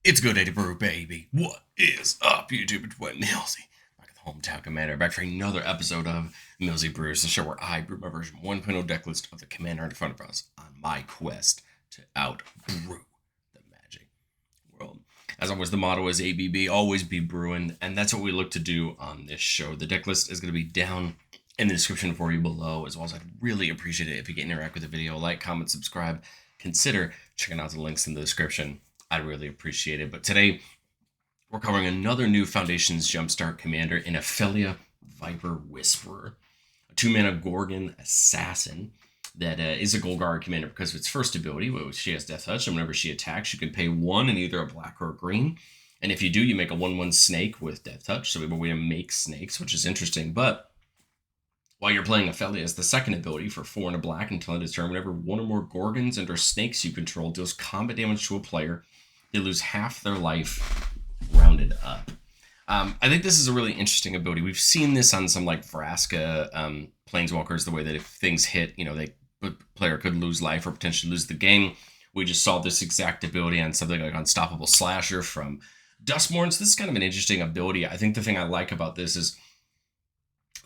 It's good day to brew, baby. What is up, YouTube? It's Wet Millsy. Back at the Hometown Commander, back for another episode of Millsy Brews, the show where I brew my version 1.0 deck list of the Commander in front of us on my quest to out-brew the Magic world. As always, the motto is ABB, always be brewing, and that's what we look to do on this show. The deck list is going to be down in the description for you below, as well as I'd really appreciate it if you can interact with the video, like, comment, subscribe, consider checking out the links in the description. I'd really appreciate it. But today, we're covering another new Foundations Jumpstart commander in Aphelia, Viper Whisperer, a 2-mana Gorgon Assassin that is a Golgari commander because of its first ability. She has Death Touch, and whenever she attacks, you can pay 1 in either a black or a green. And if you do, you make a 1/1 snake with Death Touch. So we have a way to make snakes, which is interesting. But while you're playing Aphelia, as the second ability for 4 and a black until it is turned, whenever 1 or more Gorgons and or snakes you control deals combat damage to a player, they lose half their life rounded up. I think this is a really interesting ability. We've seen this on some like Vraska Planeswalkers, the way that if things hit, the player could lose life or potentially lose the game. We just saw this exact ability on something like Unstoppable Slasher from Duskmourn. So this is kind of an interesting ability. I think the thing I like about this is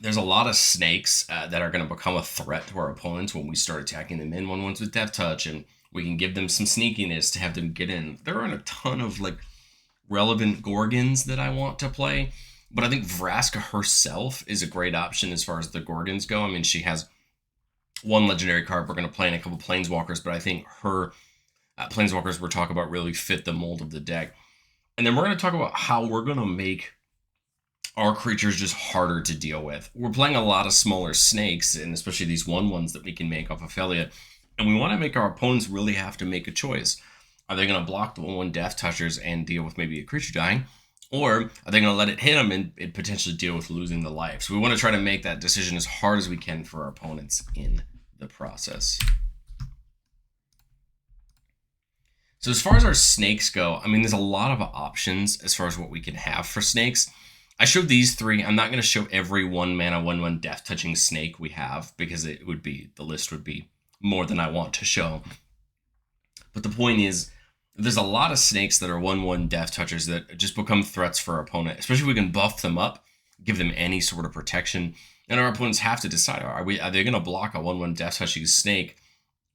there's a lot of snakes that are going to become a threat to our opponents when we start attacking them in 1/1s with Death Touch, and we can give them some sneakiness to have them get in. There aren't a ton of like relevant Gorgons that I want to play, but I think Vraska herself is a great option as far as the Gorgons go. I mean, she has one legendary card we're going to play in a couple Planeswalkers, but I think her Planeswalkers we're talking about really fit the mold of the deck. And then we're going to talk about how we're going to make our creatures just harder to deal with. We're playing a lot of smaller snakes, and especially these 1/1s that we can make off Aphelia, and we want to make our opponents really have to make a choice. Are they going to block the 1/1 Death Touchers and deal with maybe a creature dying? Or are they going to let it hit them and potentially deal with losing the life? So we want to try to make that decision as hard as we can for our opponents in the process. So as far as our snakes go, I mean, there's a lot of options as far as what we can have for snakes. I showed these 3. I'm not going to show every 1-mana 1/1 death touching snake we have because the list would be more than I want to show. But the point is, there's a lot of snakes that are 1/1 death touchers that just become threats for our opponent, especially if we can buff them up, give them any sort of protection. And our opponents have to decide, are they going to block a 1/1 death touching snake,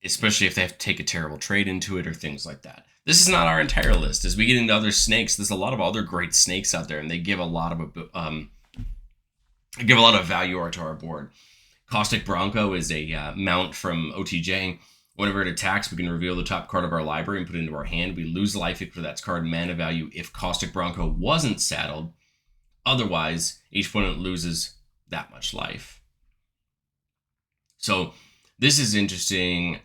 especially if they have to take a terrible trade into it or things like that. This is not our entire list. As we get into other snakes, there's a lot of other great snakes out there, and they give a lot of value to our board. Caustic Bronco is a mount from OTJ. Whenever it attacks, we can reveal the top card of our library and put it into our hand. We lose life equal to that card mana value if Caustic Bronco wasn't saddled. Otherwise, each opponent loses that much life. So this is interesting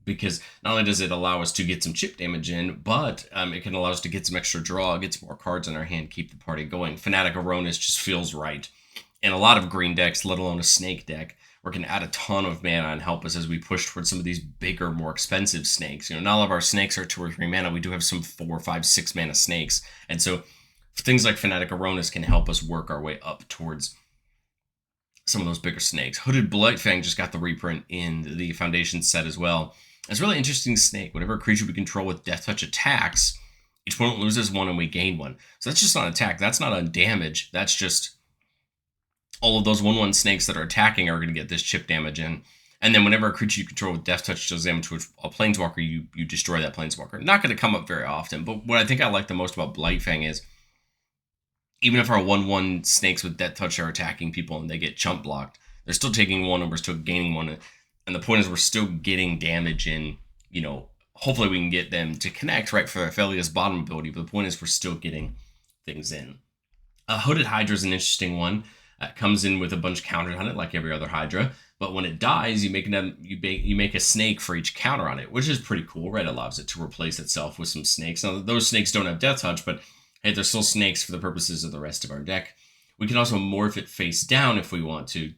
because not only does it allow us to get some chip damage in, but it can allow us to get some extra draw, get some more cards in our hand, keep the party going. Fanatic Aronis just feels right. And a lot of green decks, let alone a snake deck, where it can add a ton of mana and help us as we push towards some of these bigger, more expensive snakes. Not all of our snakes are 2 or 3 mana. We do have some 4, 5, 6 mana snakes. And so things like Fanatic Aronis can help us work our way up towards some of those bigger snakes. Hooded Blightfang just got the reprint in the Foundation set as well. It's a really interesting snake. Whenever a creature we control with Death Touch attacks, each opponent loses 1 and we gain 1. So that's just not an attack. That's not a damage. That's just all of those 1/1 snakes that are attacking are going to get this chip damage in. And then whenever a creature you control with Death Touch deals damage to a Planeswalker, you destroy that Planeswalker. Not going to come up very often, but what I think I like the most about Blightfang is even if our 1/1 snakes with Death Touch are attacking people and they get chump blocked, they're still taking 1 and we're still gaining 1. And the point is we're still getting damage in, hopefully we can get them to connect right for Aphelia's bottom ability, but the point is we're still getting things in. Hooded Hydra is an interesting one. Comes in with a bunch of counters on it like every other Hydra, but when it dies, you make a snake for each counter on it, which is pretty cool, right? It allows it to replace itself with some snakes. Now, those snakes don't have Death Touch, but hey, they're still snakes for the purposes of the rest of our deck. We can also morph it face down if we want to,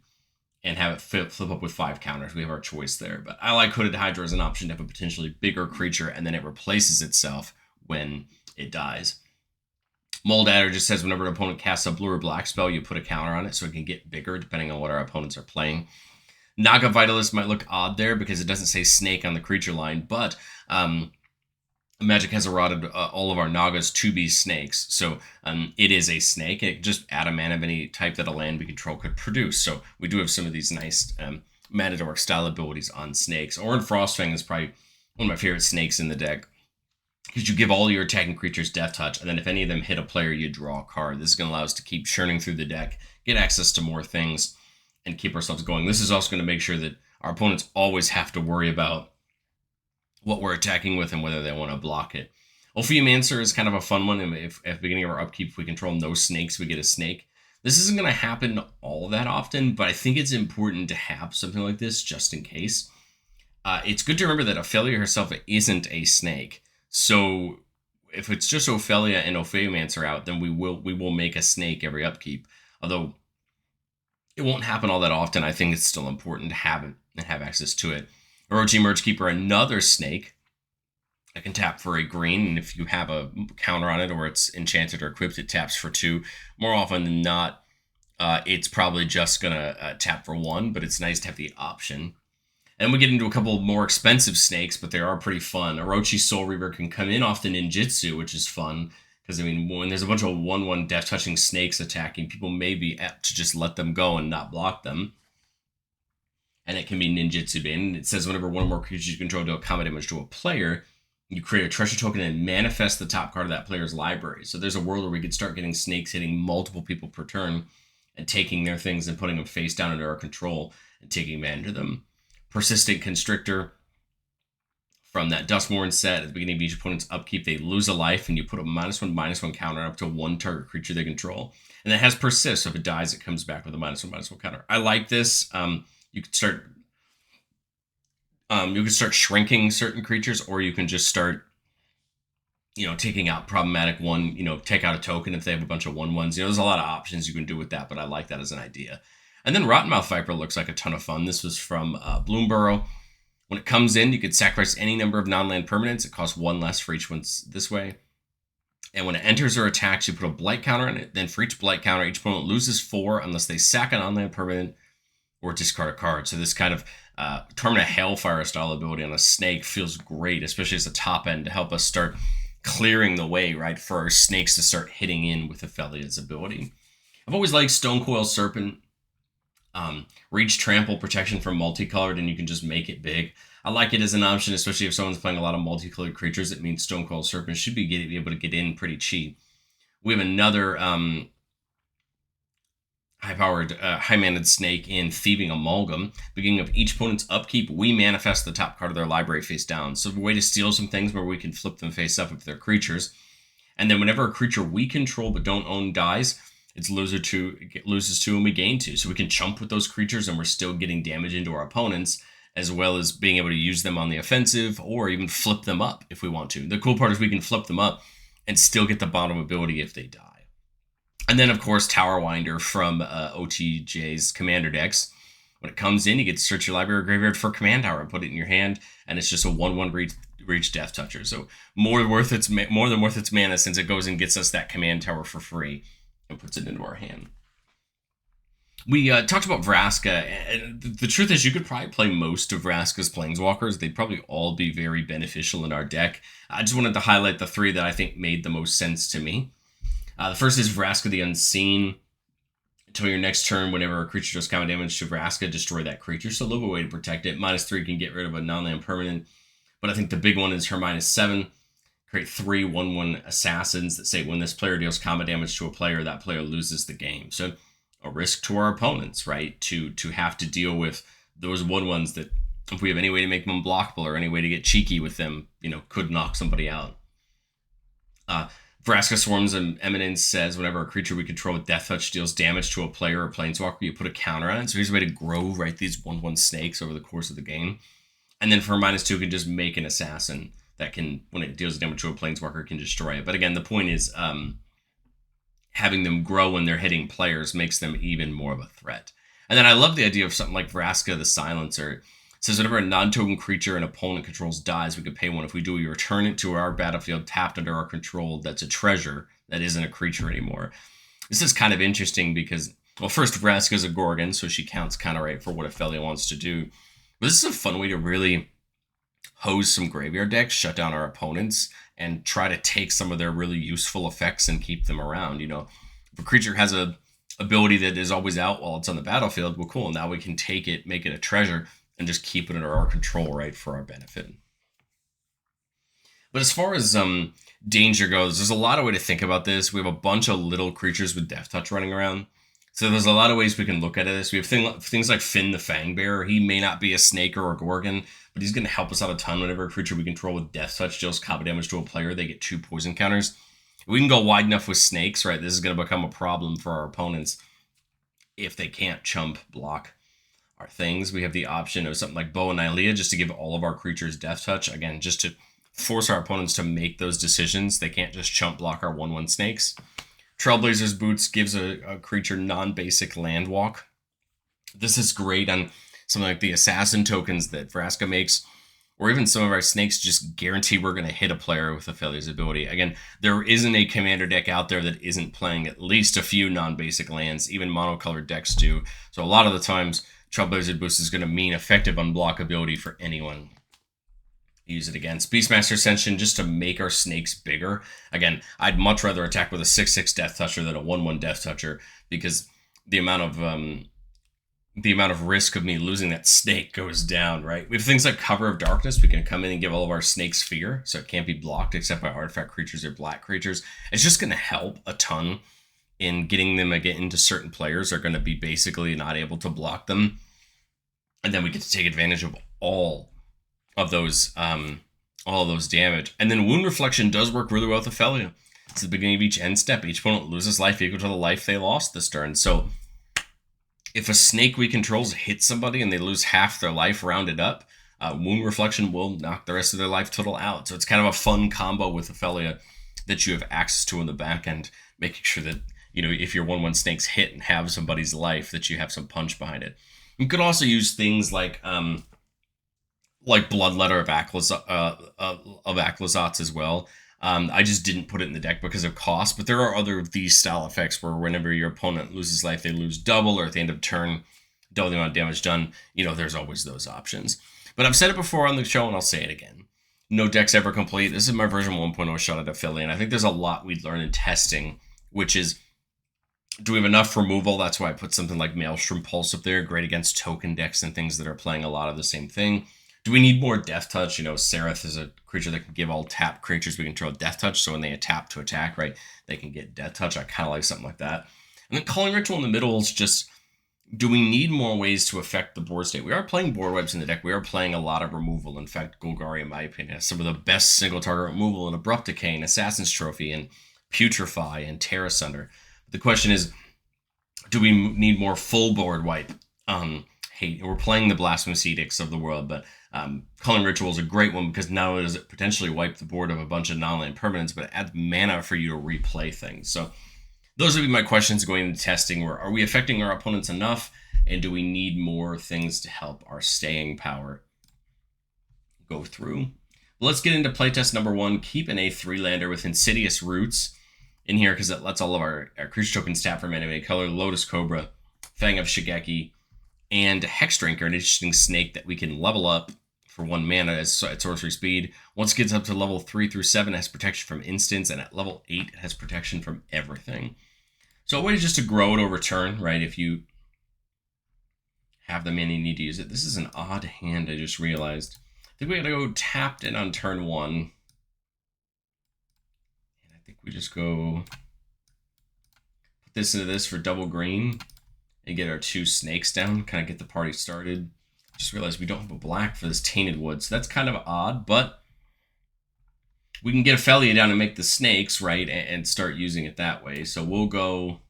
and have it flip up with 5 counters. We have our choice there. But I like Hooded Hydra as an option to have a potentially bigger creature, and then it replaces itself when it dies. Mold Adder just says whenever an opponent casts a blue or black spell, you put a counter on it so it can get bigger depending on what our opponents are playing. Naga Vitalist might look odd there because it doesn't say snake on the creature line, but Magic has eroded all of our Nagas to be snakes. So it is a snake. It just add a mana of any type that a land we control could produce. So we do have some of these nice Matador style abilities on snakes. Orin Frostfang is probably one of my favorite snakes in the deck, because you give all your attacking creatures Death Touch, and then if any of them hit a player, you draw a card. This is going to allow us to keep churning through the deck, get access to more things, and keep ourselves going. This is also going to make sure that our opponents always have to worry about what we're attacking with and whether they want to block it. Ophiomancer is kind of a fun one. If at the beginning of our upkeep, if we control no snakes, we get a snake. This isn't going to happen all that often, but I think it's important to have something like this just in case. It's good to remember that Aphelia herself isn't a snake. So if it's just Aphelia and Ophiomancer out, then we will make a snake every upkeep. Although it won't happen all that often, I think it's still important to have it and have access to it. Orochi Mergekeeper, another snake that can tap for a green, and if you have a counter on it or it's enchanted or equipped, it taps for 2. More often than not, it's probably just gonna tap for 1, but it's nice to have the option. And we get into a couple more expensive snakes, but they are pretty fun. Orochi Soul Reaver can come in off the ninjutsu, which is fun, because I mean, when there's a bunch of 1/1 death touching snakes attacking, people may be apt to just let them go and not block them. And it can be ninjutsu bin. It says whenever one or more creatures you control deal combat damage to a player, you create a treasure token and manifest the top card of that player's library. So there's a world where we could start getting snakes hitting multiple people per turn and taking their things and putting them face down under our control and taking advantage of them. Persistent Constrictor from that Duskmourn set. At the beginning of each opponent's upkeep, they lose a life, and you put a -1/-1 counter up to one target creature they control. And it has Persist, so if it dies, it comes back with a -1/-1 counter. I like this. You could start shrinking certain creatures, or you can just start, taking out problematic one, take out a token if they have a bunch of 1/1s. There's a lot of options you can do with that, but I like that as an idea. And then Rottenmouth Viper looks like a ton of fun. This was from Bloomburrow. When it comes in, you could sacrifice any number of non-land permanents. It costs 1 less for each one this way. And when it enters or attacks, you put a blight counter on it. Then for each blight counter, each opponent loses 4 unless they sack a non-land permanent or discard a card. So this kind of Torment Hailfire style ability on a snake feels great, especially as a top end, to help us start clearing the way, right, for our snakes to start hitting in with Aphelia's ability. I've always liked Stonecoil Serpent. Reach Trample protection from multicolored, and you can just make it big. I like it as an option, especially if someone's playing a lot of multicolored creatures. It means Stonecoil Serpent should be able to get in pretty cheap. We have another high-powered, high-maned snake in Thieving Amalgam. Beginning of each opponent's upkeep, we manifest the top card of their library face down. So a way to steal some things where we can flip them face up if they're creatures. And then whenever a creature we control but don't own dies, it loses 2 and we gain 2. So we can chump with those creatures and we're still getting damage into our opponents, as well as being able to use them on the offensive or even flip them up if we want to. The cool part is we can flip them up and still get the bottom ability if they die. And then, of course, Tower Winder from OTJ's Commander decks. When it comes in, you get to search your library or graveyard for Command Tower and put it in your hand, and it's just a 1/1 reach Death Toucher. So more than worth its mana, since it goes and gets us that Command Tower for free and puts it into our hand. We talked about Vraska, and the truth is you could probably play most of Vraska's Planeswalkers. They'd probably all be very beneficial in our deck. I just wanted to highlight the 3 that I think made the most sense to me. The first is Vraska the Unseen. Until your next turn, whenever a creature does combat damage to Vraska, destroy that creature. So look a way to protect it. -3 can get rid of a non-land permanent. But I think the big one is her -7. Create 3 1/1 assassins that say when this player deals combat damage to a player, that player loses the game. So a risk to our opponents, right? To have to deal with those 1/1s that, if we have any way to make them unblockable or any way to get cheeky with them, could knock somebody out. Vraska Swarms and Eminence says whenever a creature we control with Death Touch deals damage to a player or planeswalker, you put a counter on it. So here's a way to grow, right, these 1/1 snakes over the course of the game. And then for -2, you can just make an assassin that can, when it deals damage to a planeswalker, can destroy it. But again, the point is having them grow when they're hitting players makes them even more of a threat. And then I love the idea of something like Vraska the Silencer. It says whenever a non-token creature an opponent controls dies, we can pay 1. If we do, we return it to our battlefield tapped under our control. That's a treasure that isn't a creature anymore. This is kind of interesting because, well, first, Vraska is a Gorgon, so she counts kind of right for what Aphelia wants to do. But this is a fun way to really hose some graveyard decks, shut down our opponents, and try to take some of their really useful effects and keep them around. You know, if a creature has a ability that is always out while it's on the battlefield, well, cool. Now we can take it, make it a treasure, and just keep it under our control, right, for our benefit. But as far as danger goes, there's a lot of way to think about this. We have a bunch of little creatures with Death Touch running around. So there's a lot of ways we can look at this. We have things like Finn the Fangbearer. He may not be a snake or a gorgon, but he's going to help us out a ton whenever a creature we control with Death Touch deals combo damage to a player. They get 2 poison counters. We can go wide enough with snakes, right? This is going to become a problem for our opponents if they can't chump block our things. We have the option of something like Bow and Nylea just to give all of our creatures Death Touch. Again, just to force our opponents to make those decisions. They can't just chump block our 1/1 snakes. Trailblazer's Boots gives a creature non-basic land walk. This is great on something like the assassin tokens that Vraska makes, or even some of our snakes just guarantee we're going to hit a player with Aphelia's ability. Again, there isn't a commander deck out there that isn't playing at least a few non-basic lands. Even monocolored decks do. So a lot of the times, Trailblazer Boost is going to mean effective unblockability for anyone. Use it against Beastmaster Ascension just to make our snakes bigger. Again, I'd much rather attack with a 6/6 Death Toucher than a 1/1 Death Toucher, because the amount of risk of me losing that snake goes down, right? We have things like Cover of Darkness. We can come in and give all of our snakes fear, so it can't be blocked except by artifact creatures or black creatures. It's just going to help a ton in getting them again into certain players are going to be basically not able to block them. And then we get to take advantage of all of those damage. And then Wound Reflection does work really well with Aphelia. It's the beginning of each end step. Each opponent loses life equal to the life they lost this turn. So if a snake we control hits somebody and they lose half their life rounded up, Wound Reflection will knock the rest of their life total out. So it's kind of a fun combo with Aphelia that you have access to in the back end, making sure that, you know, if your 1/1 snakes hit and have somebody's life, that you have some punch behind it. You could also use things like Bloodletter of Aclazotz as well. I just didn't put it in the deck because of cost, but there are other of these style effects where whenever your opponent loses life, they lose double, or at the end of turn, double the amount of damage done. You know, there's always those options. But I've said it before on the show, and I'll say it again. No deck's ever complete. This is my version 1.0 shot at Aphelia, and I think there's a lot we'd learn in testing, which is, do we have enough removal? That's why I put something like Maelstrom Pulse up there, great against token decks and things that are playing a lot of the same thing. Do we need more Death Touch? You know, Seraph is a creature that can give all tap creatures we control Death Touch, so when they tap to attack, right, they can get Death Touch. I kind of like something like that. And then Culling Ritual in the middle is just, do we need more ways to affect the board state? We are playing board wipes in the deck. We are playing a lot of removal. In fact, Golgari, in my opinion, has some of the best single target removal in Abrupt Decay and Assassin's Trophy and Putrefy and Terra Sunder. The question is, do we need more full board wipe? We're playing the Blasphemous Edicts of the world, but Culling Ritual is a great one because not only does it potentially wipe the board of a bunch of non-land permanents, but it adds mana for you to replay things. So those would be my questions going into testing. Where are we affecting our opponents enough, and do we need more things to help our staying power go through? Let's get into playtest number 1. Keep an A3-lander with Insidious Roots in here because it lets all of our creature tokens tap from enemy color. Lotus Cobra, Fang of Shigeki, and Hex Drinker, an interesting snake that we can level up for 1 mana at sorcery speed. Once it gets up to level 3 through 7, it has protection from instants, and at level 8, it has protection from everything. So a way just to grow it over turn, right? If you have the mana you need to use it. This is an odd hand, I just realized. I think we gotta go tapped in on turn 1. And I think we just go put this into this for double green and get our 2 snakes down, kind of get the party started. Just realized we don't have a black for this Tainted Wood, so that's kind of odd, but we can get Aphelia down and make the snakes, right, and start using it that way. So we'll go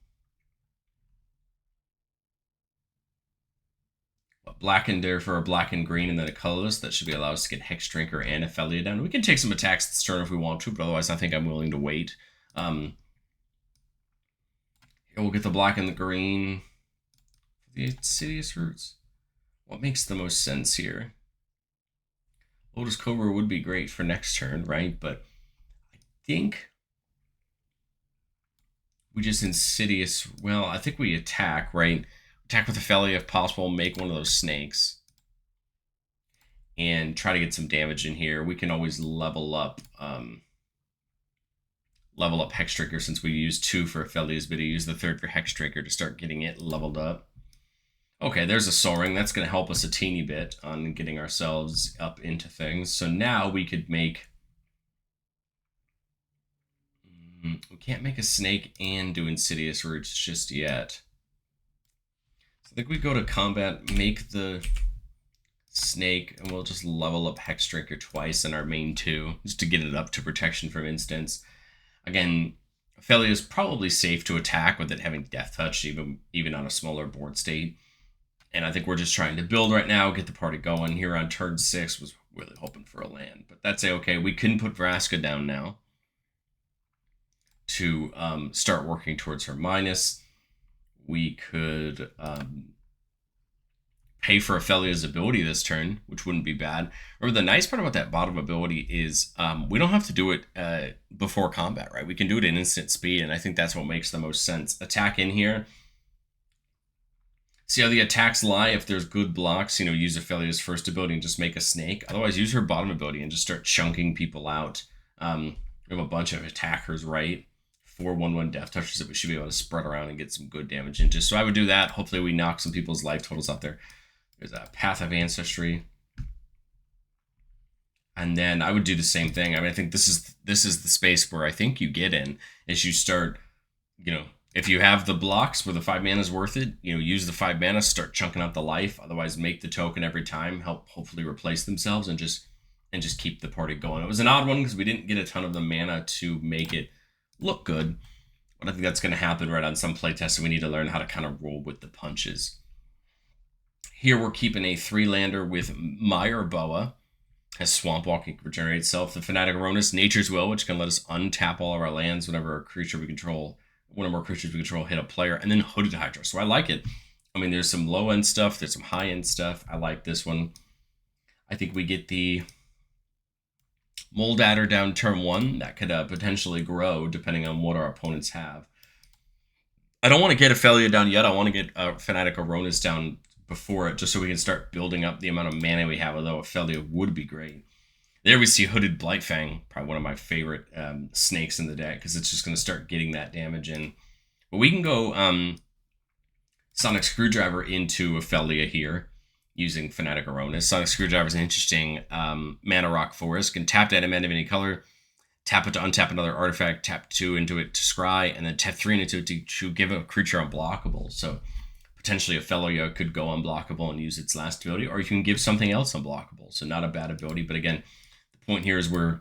black and there for a black and green, and then a colorless. That should be allow us to get Hex Drinker and Aphelia down. We can take some attacks this turn if we want to, but otherwise I think I'm willing to wait. Here we'll get the black and the green. The Insidious Roots. What makes the most sense here? Lotus Cobra would be great for next turn, right? But I think we just Insidious. Well, I think we attack, right? Attack with Aphelia if possible, make one of those snakes. and try to get some damage in here. We can always level up Hexdrinker, since we used 2 for Aphelia's video. Use the 3rd for Hexdrinker to start getting it leveled up. Okay, there's a Soul Ring. That's going to help us a teeny bit on getting ourselves up into things. So now we could make... we can't make a Snake and do Insidious Roots just yet. So I think we go to combat, make the Snake, and we'll just level up Hexdrinker twice in our main 2, just to get it up to protection from instants. Again, Aphelia is probably safe to attack with it having Death Touch, even on a smaller board state. And I think we're just trying to build right now, get the party going. Here on turn 6, was really hoping for a land. But that's okay. We can put Vraska down now to start working towards her minus. We could pay for Aphelia's ability this turn, which wouldn't be bad. Remember, the nice part about that bottom ability is we don't have to do it before combat, right? We can do it in instant speed, and I think that's what makes the most sense. Attack in here. See how the attacks lie? If there's good blocks, use Aphelia's first ability and just make a Snake. Otherwise, use her bottom ability and just start chunking people out. We have a bunch of attackers, right? 4 1/1 death touches that we should be able to spread around and get some good damage into. So I would do that. Hopefully we knock some people's life totals out there. There's a Path of Ancestry. And then I would do the same thing. I mean, I think this is the space where I think you get in, is you start, if you have the blocks where the 5 mana is worth it, use the 5 mana, start chunking out the life. Otherwise, make the token every time, help hopefully replace themselves, and just keep the party going. It was an odd one because we didn't get a ton of the mana to make it look good, but I think that's going to happen right on some playtests, and we need to learn how to kind of roll with the punches. Here we're keeping a 3-lander with Mire Boa. Has Swamp Walking, regenerate itself. The Fanatic Aronis, Nature's Will, which can let us untap all of our lands whenever a creature we control, one or more creatures we control, hit a player. And then Hooded Hydra. So I like it. I mean, there's some low-end stuff. There's some high-end stuff. I like this one. I think we get the Mold Adder down turn 1. That could potentially grow depending on what our opponents have. I don't want to get Aphelia down yet. I want to get Fanatic Aronis down before it, just so we can start building up the amount of mana we have, although Aphelia would be great. There we see Hooded Blightfang, probably one of my favorite snakes in the deck, because it's just going to start getting that damage in. But we can go Sonic Screwdriver into Aphelia here, using Fanatic Aronis. Sonic Screwdriver is an interesting mana rock forest. Can tap that mana of any color, tap it to untap another artifact, tap 2 into it to scry, and then tap 3 into it to give a creature unblockable. So potentially Aphelia could go unblockable and use its last ability, or you can give something else unblockable. So not a bad ability, but again, the point here is we're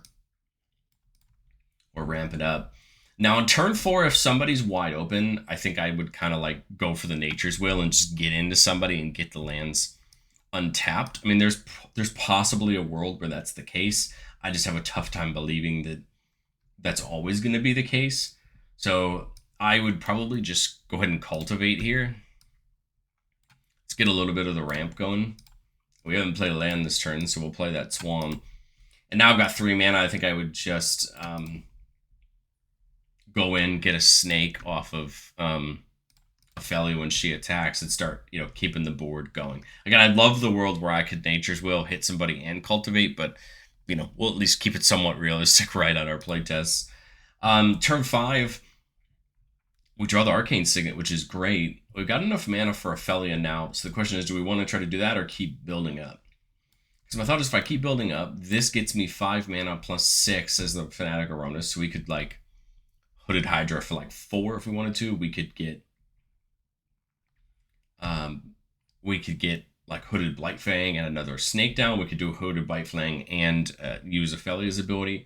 ramping up. Now on turn 4, if somebody's wide open, I think I would kind of like go for the Nature's Will and just get into somebody and get the lands untapped. I mean, there's possibly a world where that's the case. I just have a tough time believing that that's always going to be the case. So I would probably just go ahead and cultivate here. Let's get a little bit of the ramp going. We haven't played a land this turn, so we'll play that Swan. And now I've got 3 mana. I think I would just go in, get a snake off of Aphelia when she attacks, and start, keeping the board going. Again, I'd love the world where I could Nature's Will, hit somebody, and cultivate, but, we'll at least keep it somewhat realistic right on our playtests. Turn 5, we draw the Arcane Signet, which is great. We've got enough mana for Aphelia now, so the question is, do we want to try to do that or keep building up? Because my thought is, if I keep building up, this gets me 5 mana plus 6 as the Fanatic Aronis, so we could, Hooded Hydra for, 4 if we wanted to. We could get, Hooded Blightfang and another Snake down. We could do a Hooded Blightfang and use Aphelia's ability.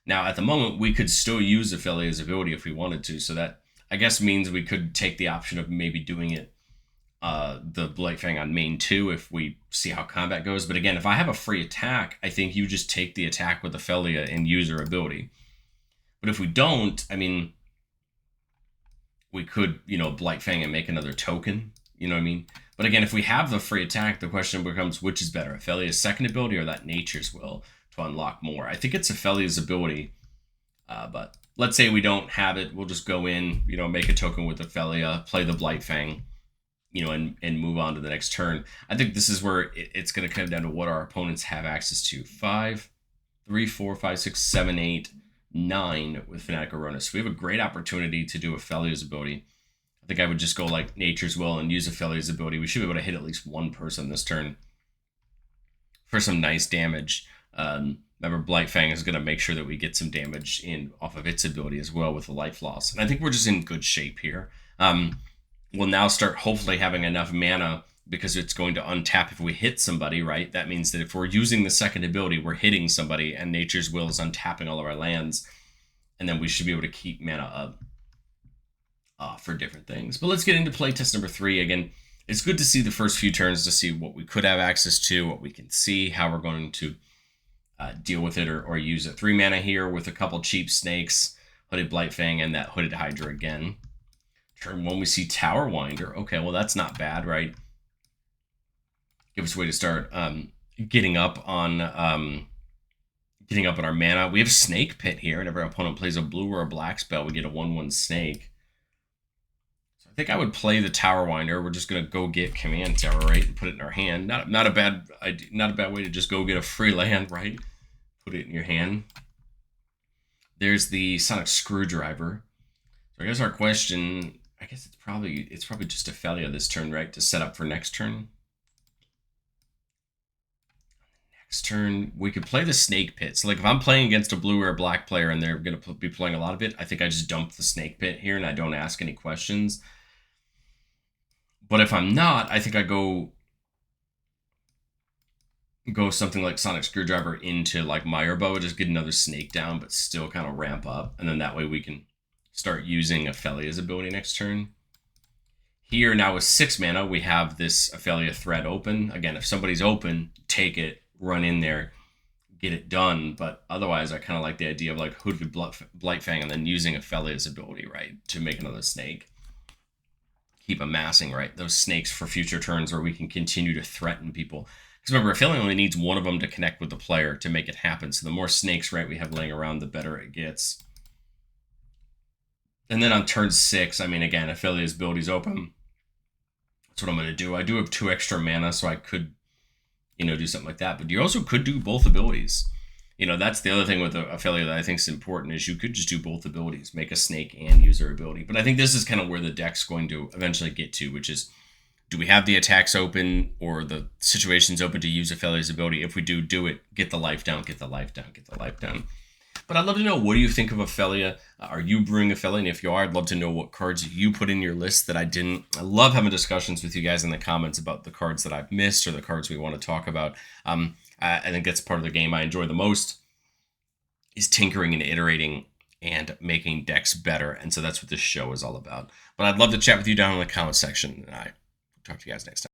Now, at the moment, we could still use Aphelia's ability if we wanted to, so that, I guess, means we could take the option of maybe doing it, the Blightfang on main 2 if we see how combat goes. But again, if I have a free attack, I think you just take the attack with Aphelia and use her ability. But if we don't, I mean, we could, Blightfang and make another token, you know what I mean? But again, if we have the free attack, the question becomes, which is better, Aphelia's second ability or that Nature's Will to unlock more? I think it's Aphelia's ability, but let's say we don't have it. We'll just go in, make a token with Aphelia, play the Blightfang, and move on to the next turn. I think this is where it's going to come down to what our opponents have access to. 5, 3, 4, 5, 6, 7, 8, 9 with Fanatic Arona. So we have a great opportunity to do Aphelia's ability. I think I would just go like Nature's Will and use Aphelia's ability. We should be able to hit at least one person this turn for some nice damage. Remember, Blightfang is going to make sure that we get some damage in off of its ability as well with the life loss. And I think we're just in good shape here. We'll now start hopefully having enough mana because it's going to untap if we hit somebody, right? That means that if we're using the second ability, we're hitting somebody, and Nature's Will is untapping all of our lands. And then we should be able to keep mana up for different things. But let's get into playtest number 3. Again, it's good to see the first few turns to see what we could have access to, what we can see, how we're going to deal with it or use it. 3 mana here with a couple cheap snakes, Hooded Blightfang, and that Hooded Hydra again. Turn 1, we see Tower Winder. Okay, well, that's not bad, right? Give us a way to start getting up on our mana. We have Snake Pit here, and every opponent plays a blue or a black spell. We get a 1/1 snake. So I think I would play the Tower Winder. We're just gonna go get Command Tower, right, and put it in our hand. Not a bad idea, not a bad way to just go get a free land, right? Put it in your hand. There's the Sonic Screwdriver. So I guess our question, I guess it's probably just Aphelia this turn, right, to set up for next turn. Next turn, we could play the Snake Pit. So like if I'm playing against a blue or a black player and they're going to be playing a lot of it, I think I just dump the Snake Pit here and I don't ask any questions. But if I'm not, I think I go something like Sonic Screwdriver into like Mirebow, just get another snake down, but still kind of ramp up. And then that way we can start using Aphelia's ability next turn. Here now with 6 mana, we have this Aphelia thread open. Again, if somebody's open, take it, run in there, get it done. But otherwise, I kind of like the idea of like Hooded Blightfang and then using Aphelia's ability, right, to make another snake. Keep amassing, right, those snakes for future turns where we can continue to threaten people. Because remember, Aphelia only needs one of them to connect with the player to make it happen. So the more snakes, right, we have laying around, the better it gets. And then on turn 6, I mean, again, Aphelia's ability's open. That's what I'm going to do. I do have 2 extra mana, so I could, do something like that. But you also could do both abilities. That's the other thing with Aphelia that I think is important is you could just do both abilities, make a snake and use her ability. But I think this is kind of where the deck's going to eventually get to, which is, do we have the attacks open or the situations open to use Aphelia's ability? If we do, do it. Get the life down, get the life down, get the life down. But I'd love to know, what do you think of Aphelia? Are you brewing Aphelia? And if you are, I'd love to know what cards you put in your list that I didn't. I love having discussions with you guys in the comments about the cards that I've missed or the cards we want to talk about. I think that's part of the game I enjoy the most, is tinkering and iterating and making decks better. And so that's what this show is all about. But I'd love to chat with you down in the comment section, and I talk to you guys next time.